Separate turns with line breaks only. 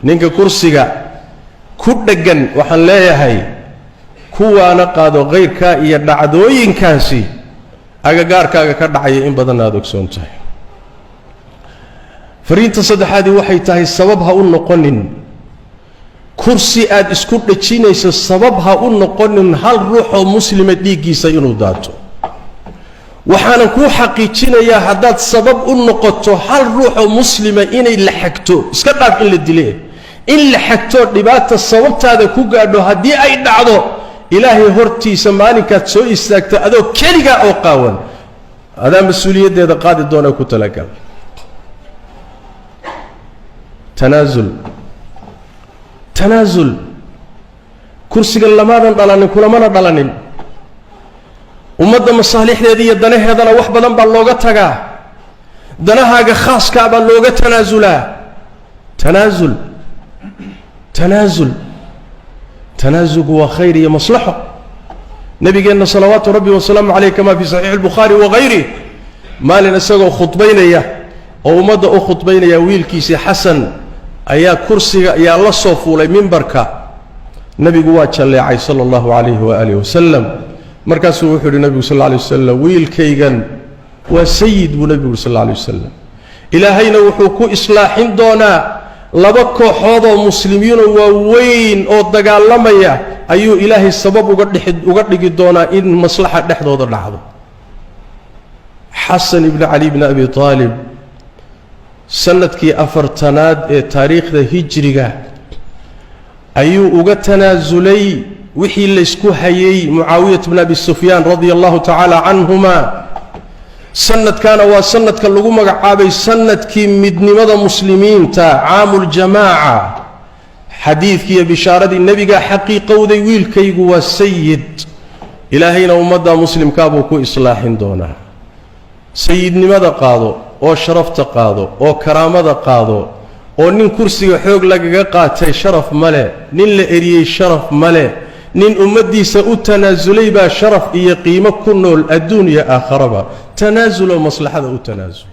ninka kursiga ku dhagan waxaan leeyahay kuwaana qaado qeyrka iyo dhacdooyinkaasi agagaarkaaga ka dhacaya in badan aad ogsoon tahay fariinta saddexaadii waxay tahay sabab ha u noqonin kursi aad isku dhajinayso sabab ha u noqonin hal ruux oo muslima dhiiggiisa inuu daato waxaana ku xaqiijinayaa haddaad sabab u noqoto hal ruux oo muslima inay la xagto iska dhaaf in la dilay in la xagto dhibaata sababtaada ku gaadho haddii ay dhacdo ilaahay hortiisa maalinkaad soo istaagto adoo keliga oo qaawan adaa mas'uuliyaddeeda qaadi doona ku talagal tanaazul kursiga lamadan dhalanin kulamana dhalanin ummadda masaalixdeeda iyo danaheedana wax badan baa looga tagaa danahaaga khaaska baa looga tanaasulaa tanaazulku waa khayr iyo maslaxo nabigeenna salawaatu rabbi wasalaamu calayh kama fi saxiix albukhaari wagayri maalin isagoo khudbaynaya oo ummadda u khudbaynaya wiilkiisii xasan ayaa kursiga ayaa la soo fuulay mimbarka nabigu waa jalleecay sala allahu calayhi waaalihi wasalam markaasuu wuxuu yidhi nabigu sal alla alay wasalam wiilkaygan waa sayid buu nabigu yidhi sal alla alay wasalam ilaahayna wuxuu ku islaaxin doonaa laba kooxood oo muslimiinoo waaweyn oo dagaalamaya ayuu ilaahay sabab uga dhigi doonaa in maslaxa dhexdooda dhacdo xasan ibni cali bni abi aalib sanadkii afartanaad ee taariikhda hijriga ayuu uga tanaasulay wixii laysku hayay mucaawiyat bn abi sufyaan radia allahu tacaala canhuma sanadkaana waa sanadka lagu magacaabay sanadkii midnimada muslimiinta caamuljamaaca xadiidkiiyo bishaaradii nebigaa xaqiiqowday wiilkaygu waa sayid ilaahayna ummadda muslimkaabuu ku islaaxin doonaa sayidnimada qaado oo sharafta qaado oo karaamada qaado oo nin kursiga xoog lagaga qaatay sharaf male nin la eriyey sharaf male nin ummaddiisa u tanaasulay baa sharaf iyo qiimo ku nool adduun iyo aakharaba tanaasul oo maslaxada u tanaasul